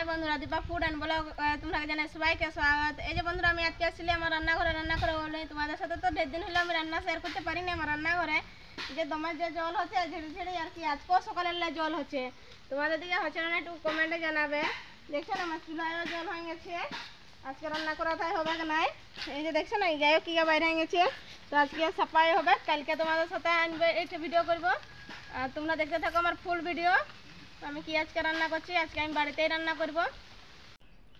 हाय बंधुरा Deepa food and blog तुम्हारा जाने सबाइके स्वागत। এই যে বন্ধুরা আমি আজকে আসলে আমার রান্নাঘরে রান্না করে বলে তোমাদের সাথে তো ঢের দিন হলো আমি রান্না শেয়ার করতে পারিনি আমার রান্নাঘরে যে দমে যে জল হচ্ছে ঝেড়ে ঝেড়ে আর কি আজকেও সকালের জল হচ্ছে তোমাদের দিকে হচ্ছে না একটু কমেন্টে জানাবে। দেখছেন আমার চুলায়ও জল হয়ে গেছে আজকে রান্না করা তাই হবে কি নাই। এই যে দেখছেন এই গায়ও কি বাইরে হয়ে গেছে তো আজকে সাফাই হবে কালকে তোমাদের সাথে আনবে এইটা ভিডিও করব আর তোমরা দেখতে থাকো আমার ফুল ভিডিও। আমি কি আজকে রান্না করছি আজকে আমি বাড়িতেই রান্না করব।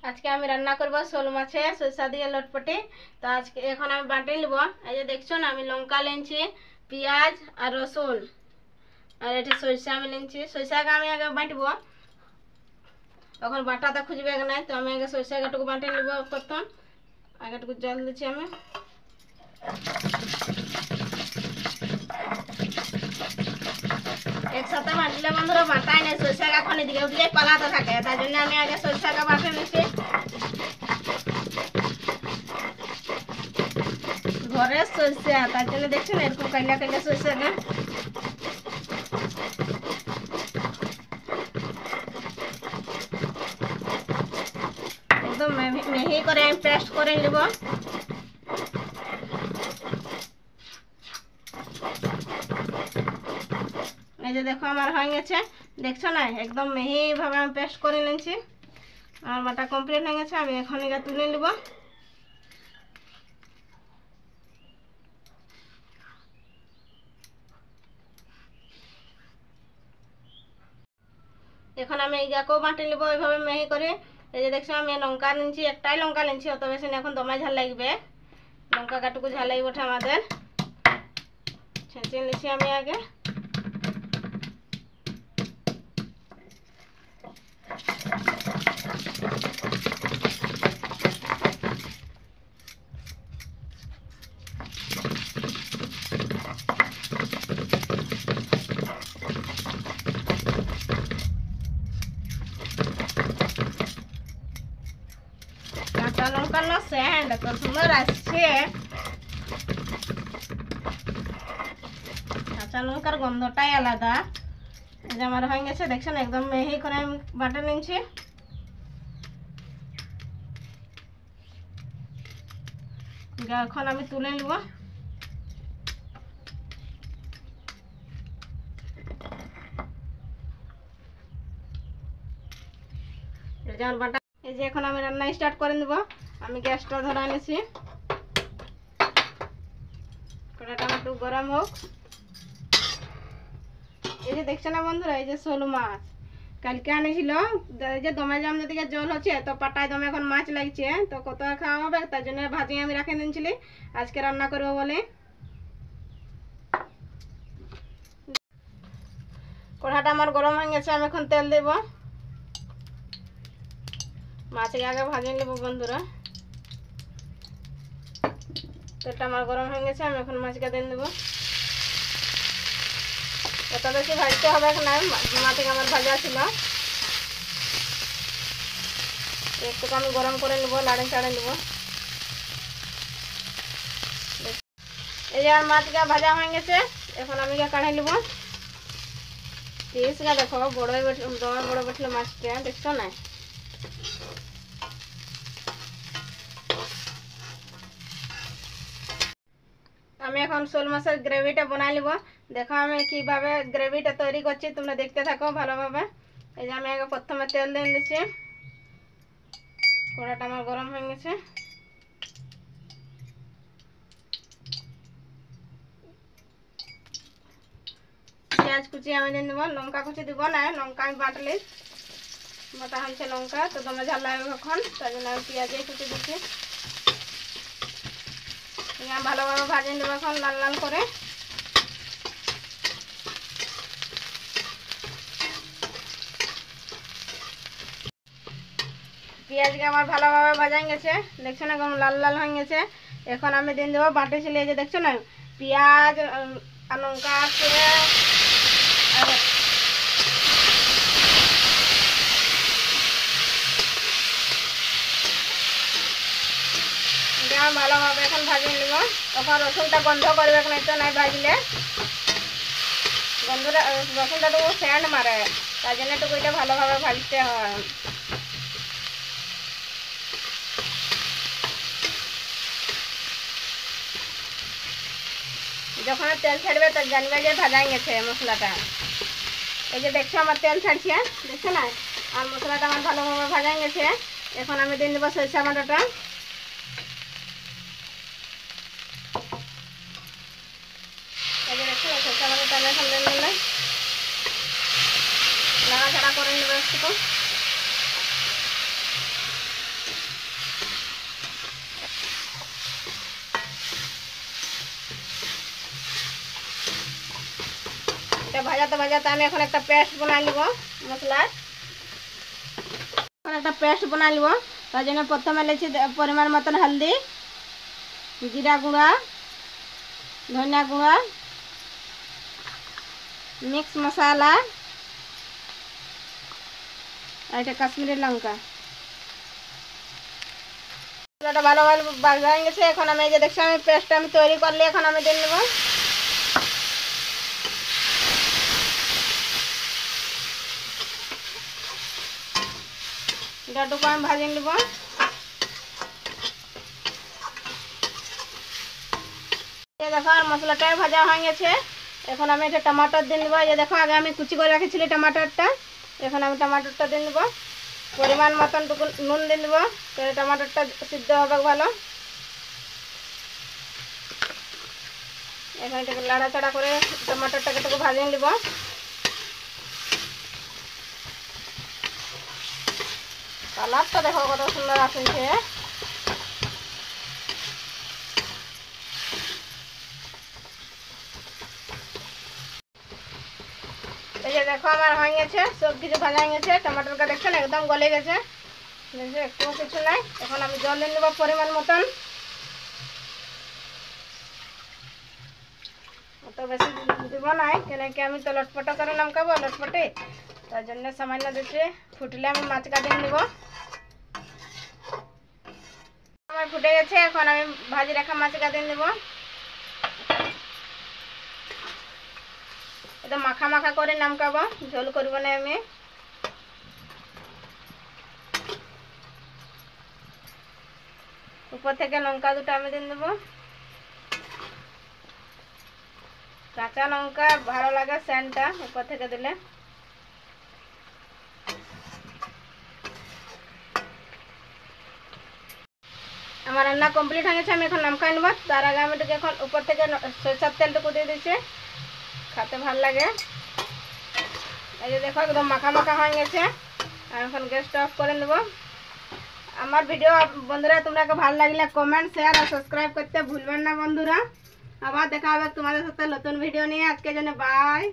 আজকে আমি রান্না করব শোল মাছে সরষা দিয়ে লটপটি। তো আজকে এখন আমি বাটি নেব। এই যে দেখছো না আমি লঙ্কা লেনছি পেঁয়াজ আর রসুন আর এটা সরষা আমি লেনছি সরষাকে আমি আগে বাটবো এখন বাটাটা খুঁজবে না তো আমি আগে সরষাটাটুকু বাটি নেব। প্রথম আগেটুকু জল দিচ্ছি আমি একসাথে বাটলে বন্ধুরা বাটাই নেই সরষাটা এখন এদিকে উঠলে পালাতে থাকে তাই জন্য আমি আগে সরষাটা বাটে নিচ্ছি। ঘরের সরষা তার জন্য দেখছেন এরকম কাইলা কাইলা সরষাটা একদম মিহি করে আমি পেস্ট করে নেব। এই যে দেখো আমার হয়ে গেছে দেখছো না একদম মিহিভাবে আমি পেস্ট করে নিয়েছি আমার বাটা কমপ্লিট হয়ে গেছে। আমি এখন এটা তুলে নেব। এখন আমি এইটাকেও বাটি নেব ওইভাবে মিহি করে। এই যে দেখছো আমি লঙ্কা নিচ্ছি একটাই লঙ্কা নিচ্ছি অত বেশি এখন দমে ঝাল লাগবে লঙ্কা কাটুকু ঝাল লাগবে ওঠে আমাদের ছেঁচে নিচ্ছি আমি আগে। কাঁচা লঙ্কার না সেন্ট এত সুন্দর আসছে কাঁচা লঙ্কার গন্ধটাই আলাদা। এই যে আমার হয়ে গেছে দেখছেন একদম মিহি করে আমি বাটে নিচ্ছি। এখন আমি তুলে নিব। এই যে এখন আমি রান্না স্টার্ট করে নেব। আমি গ্যাসটা ধরে নিয়েছি কড়াটা একটু গরম হোক। এই যে দেখছো না বন্ধুরা এই যে শোল মাছ কালকে আনেছিল এই যে দমে জাম দিকে জল হচ্ছে তো পাটায় দমে এখন মাছ লাগছে তো কত খাওয়া হবে তার জন্য ভাজি আমি রাখে দিয়েছিলি আজকে রান্না করবো বলে। কড়াটা আমার গরম হয়ে গেছে আমি এখন তেল দেব মাছকে আগে ভাজিয়ে নেব বন্ধুরা। তেলটা আমার গরম হয়ে গেছে আমি এখন মাছকে দিয়ে দেবো। এত বেশি ভাজতে হবে না মাছকে আমার ভাজা ছিল একটু আমি গরম করে নেব লাড়ে চাড়ে নেব। এই যে আমার মাছটা ভাজা হয়ে গেছে এখন আমি কাঢ়াই নেব। পিসটা দেখো বড় বড় বেটলো মাছটা দেখছো না। আমি এখন শোল মাছের গ্রেভিটা বানাই নেব। দেখো আমি কিভাবে গ্রেভিটা তৈরি করছি তোমরা দেখতে থাকো ভালোভাবে। এই যে আমি আগে প্রথমে তেল দিয়ে দিচ্ছি কড়াটা আমার গরম হয়ে গেছে। পেঁয়াজ কুচি আমি দিয়ে দেবো লঙ্কা কুচি দিব না লঙ্কা আমি বাটলি বাটা হচ্ছে লঙ্কা তো তোমরা ঝাল লাগবে এখন তার জন্য আমি পেঁয়াজই কুচি দিচ্ছি। ভালোভাবে ভাজিয়ে নেবো এখন লাল লাল করে। পেঁয়াজকে আমার ভালোভাবে ভাজা গেছে দেখছো না এখন লাল লাল হয়ে গেছে। এখন আমি দিয়ে দেবো বাটি ছিল এই যে দেখছো না পেঁয়াজ আর লঙ্কা ভালোভাবে এখন ভাজিয়ে নেব। তখন রসুনটা গন্ধ করবে এখন একটু নাই ভাজলে গন্ধটা রসুনটা তো সেন্ট মারে তার জন্য একটু এটা ভালোভাবে ভাজতে হয়। যখন তেল ছাড়বে তো জানবে যে ভাজা গেছে মশলাটা। এই যে দেখছো আমার তেল ছাড়ছে, দেখছো না? আর মশলাটা আমার ভালোভাবে ভাজা গেছে। এখন আমি দিয়ে দেবো সরিষা বাটাটা। এই যে দেখছো সরিষা বাটাটা আমি এখন দিয়ে দিলাম, নাড়াচাড়া করে নেবো একটু। এটা ভাজাতে ভাজাতে আমি এখন একটা পেস্ট বানাই নিব মশলার। এখন একটা পেস্ট বানাই নিব। তার জন্য প্রথমে লেছি পরিমাণ মতন হলদি, জিরা গুঁড়া, ধনিয়া গুঁড়া, মিক্স মশলা আর এটা কাশ্মীরি লঙ্কা। মশলাটা ভালো ভালো ভাজা হয়ে গেছে। এখন আমি এই যে দেখছি আমি পেস্টটা আমি তৈরি করলে এখন আমি দিয়ে নেব। এটাটুকু আমি ভাজিয়ে নেব। দেখো আর মশলাটাই ভাজা হয়ে গেছে। এখন আমি এটা টমাটোর দিয়ে দেবো। এই যে দেখো আগে আমি কুচি করে রাখেছিলি টমাটোরটা, এখন আমি টমাটোরটা দিয়ে দেবো। পরিমাণ মতন টুকু নুন দিয়ে দেবো, তাহলে টমাটোরটা সিদ্ধ হবে ভালো। এখন এটাকে লাড়াচাড়া করে টমাটোরটাকে একটু ভাজিয়ে নেব। কালারটা দেখো কত সুন্দর আসছে। এই যে দেখো আমার হয়ে গেছে, সব কিছু ভাজা হয়ে গেছে। টমাটোরটা দেখছেন একদম গলে গেছে, একটু কিছু নাই। এখন আমি জল দিয়ে দেবো পরিমাণ মতন। অত বেশি দিব নাই, কেন কি আমি তো লটপটা করে নামকাবো লটপটে, তার জন্য সামান্য দিচ্ছি। ফুটলে আমি মাছ কাটিয়ে নেব। আমার ফুটে গেছে, এখন আমি ভাজি রাখা মাছ কাটিয়ে নেব। এটা মাখা মাখা করে নামকাবো, ঝোল করবো না আমি। উপর থেকে লঙ্কা দুটো আমি দিয়ে দেবো। কাঁচা লঙ্কা ভালো লাগে সেন্টটা উপর থেকে দিলে। আমার রান্না কমপ্লিট হয়ে গেছে, আমি এখন নামকাই নেব। তার আগে আমি এটাকে এখন উপর থেকে সরষের তেলটুকু দিয়ে দিচ্ছি, খেতে ভালো লাগে। এই যে দেখো একদম মাখা মাখা হয়ে গেছে। আমি এখন গ্যাসটা অফ করে নেব। আমার ভিডিও বন্ধুরা তোমরা ভালো লাগলে কমেন্ট, শেয়ার আর সাবস্ক্রাইব করতে ভুলবেন না বন্ধুরা। আবার দেখা হবে তোমাদের সাথে নতুন ভিডিও নিয়ে। আজকের জন্য বাই।